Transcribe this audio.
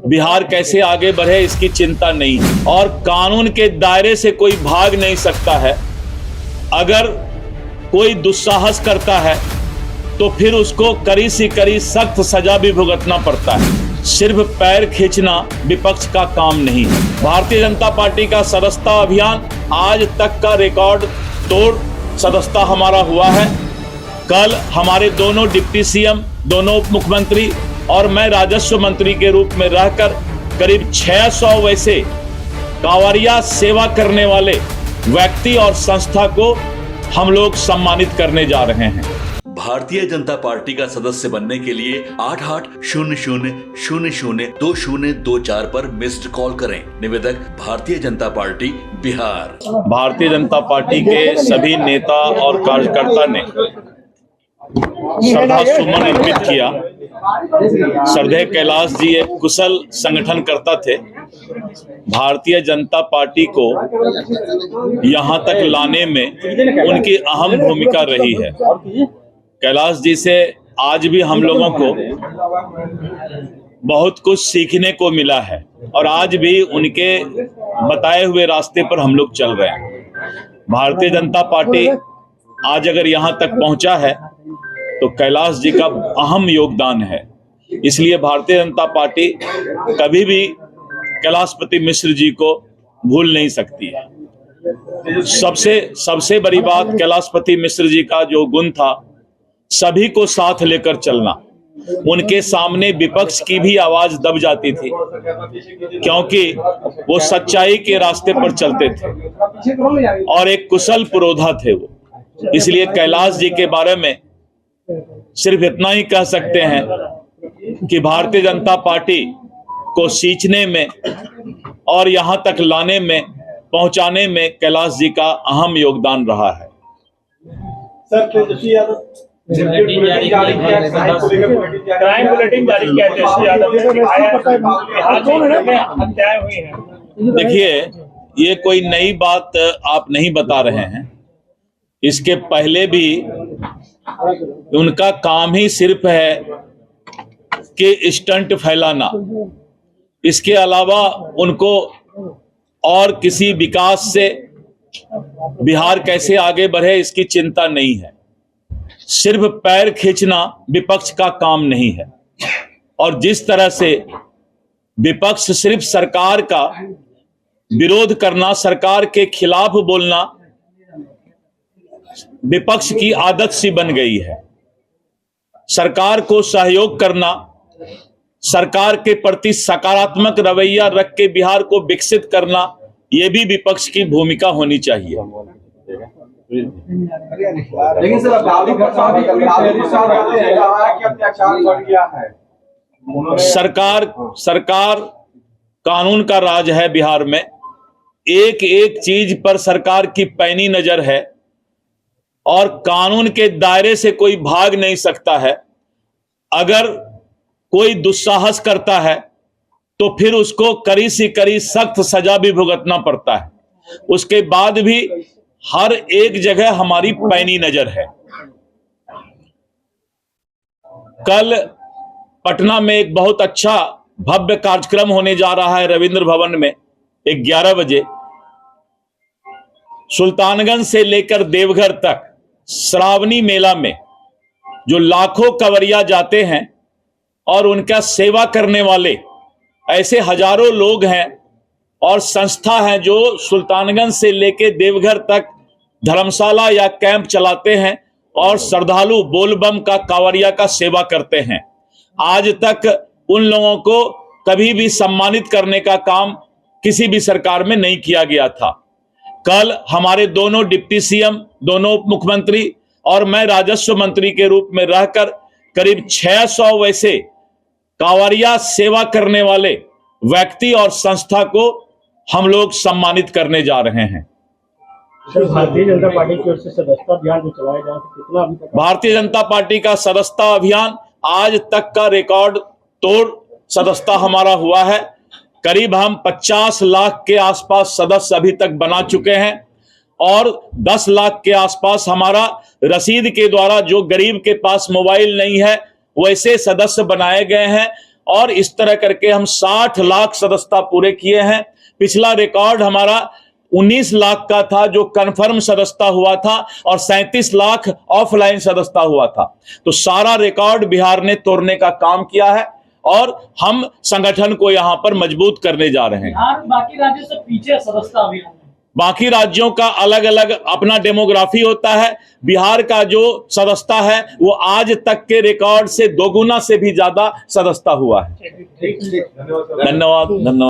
बिहार कैसे आगे बढ़े इसकी चिंता नहीं है और कानून के दायरे से कोई भाग नहीं सकता है। अगर कोई दुस्साहस करता है तो फिर उसको कड़ी से कड़ी सख्त सजा भी भुगतना पड़ता है। सिर्फ पैर खींचना विपक्ष का काम नहीं है। भारतीय जनता पार्टी का सदस्यता अभियान आज तक का रिकॉर्ड तोड़ सदस्यता हमारा हुआ है। कल हमारे दोनों डिप्टी सीएम, दोनों उप मुख्यमंत्री और मैं राजस्व मंत्री के रूप में रहकर करीब 600 वैसे कांवरिया सेवा करने वाले व्यक्ति और संस्था को हम लोग सम्मानित करने जा रहे हैं। भारतीय जनता पार्टी का सदस्य बनने के लिए 8800002024 पर मिस्ड कॉल करें। निवेदक भारतीय जनता पार्टी बिहार। भारतीय जनता पार्टी के सभी नेता और कार्यकर्ता ने श्रद्धा सुमन अर्पित किया। श्रद्धेय कैलाश जी एक कुशल संगठनकर्ता थे। भारतीय जनता पार्टी को यहाँ तक लाने में उनकी अहम भूमिका रही है। कैलाश जी से आज भी हम लोगों को बहुत कुछ सीखने को मिला है और आज भी उनके बताए हुए रास्ते पर हम लोग चल रहे हैं। भारतीय जनता पार्टी आज अगर यहाँ तक पहुंचा है तो कैलाश जी का अहम योगदान है। इसलिए भारतीय जनता पार्टी कभी भी कैलाशपति मिश्र जी को भूल नहीं सकती है। सबसे बड़ी बात कैलाशपति मिश्र जी का जो गुण था, सभी को साथ लेकर चलना। उनके सामने विपक्ष की भी आवाज दब जाती थी क्योंकि वो सच्चाई के रास्ते पर चलते थे और एक कुशल पुरोधा थे वो। इसलिए कैलाश जी के बारे में सिर्फ इतना ही कह सकते हैं कि भारतीय जनता पार्टी को सींचने में और यहां तक लाने में, पहुंचाने में कैलाश जी का अहम योगदान रहा है। क्राइम बुलेटिन जारी किया तेजस्वी यादव ने। देखिए, ये कोई नई बात आप नहीं बता रहे हैं। इसके पहले भी उनका काम ही सिर्फ है कि स्टंट फैलाना। इसके अलावा उनको और किसी विकास से बिहार कैसे आगे बढ़े इसकी चिंता नहीं है। सिर्फ पैर खींचना विपक्ष का काम नहीं है और जिस तरह से विपक्ष सिर्फ सरकार का विरोध करना, सरकार के खिलाफ बोलना विपक्ष की आदत सी बन गई है। सरकार को सहयोग करना, सरकार के प्रति सकारात्मक रवैया रख के बिहार को विकसित करना, यह भी विपक्ष की भूमिका होनी चाहिए। लेकिन सर सरकार कानून का राज है बिहार में। एक एक चीज पर सरकार की पैनी नजर है और कानून के दायरे से कोई भाग नहीं सकता है। अगर कोई दुस्साहस करता है तो फिर उसको कड़ी से कड़ी सख्त सजा भी भुगतना पड़ता है। उसके बाद भी हर एक जगह हमारी पैनी नजर है। कल पटना में एक बहुत अच्छा भव्य कार्यक्रम होने जा रहा है रविंद्र भवन में 11 बजे। सुल्तानगंज से लेकर देवघर तक श्रावणी मेला में जो लाखों कांवरिया जाते हैं और उनका सेवा करने वाले ऐसे हजारों लोग हैं और संस्था हैं जो सुल्तानगंज से लेकर देवघर तक धर्मशाला या कैंप चलाते हैं और श्रद्धालु बोलबम का कांवरिया का सेवा करते हैं। आज तक उन लोगों को कभी भी सम्मानित करने का काम किसी भी सरकार में नहीं किया गया था। कल हमारे दोनों डिप्टी सीएम, दोनों उप मुख्यमंत्री और मैं राजस्व मंत्री के रूप में रहकर करीब 600 वैसे कांवरिया सेवा करने वाले व्यक्ति और संस्था को हम लोग सम्मानित करने जा रहे हैं। भारतीय जनता पार्टी की ओर से सदस्यता अभियान जो चलाया जा रहा है, कितना अभी तक? भारतीय जनता पार्टी का सदस्यता अभियान आज तक का रिकॉर्ड तोड़ सदस्यता हमारा हुआ है। करीब हम 50 लाख के आसपास सदस्य अभी तक बना चुके हैं और 10 लाख के आसपास हमारा रसीद के द्वारा, जो गरीब के पास मोबाइल नहीं है वैसे सदस्य बनाए गए हैं और इस तरह करके हम 60 लाख सदस्यता पूरे किए हैं। पिछला रिकॉर्ड हमारा 19 लाख का था जो कंफर्म सदस्यता हुआ था, और 37 लाख ऑफलाइन सदस्यता हुआ था। तो सारा रिकॉर्ड बिहार ने तोड़ने का काम किया है और हम संगठन को यहां पर मजबूत करने जा रहे हैं। बिहार बाकी राज्यों से पीछे सदस्यता अभियान में। बाकी राज्यों का अलग अलग अपना डेमोग्राफी होता है। बिहार का जो सदस्यता है वो आज तक के रिकॉर्ड से 2 गुना से भी ज्यादा सदस्यता हुआ है। धन्यवाद। धन्यवाद।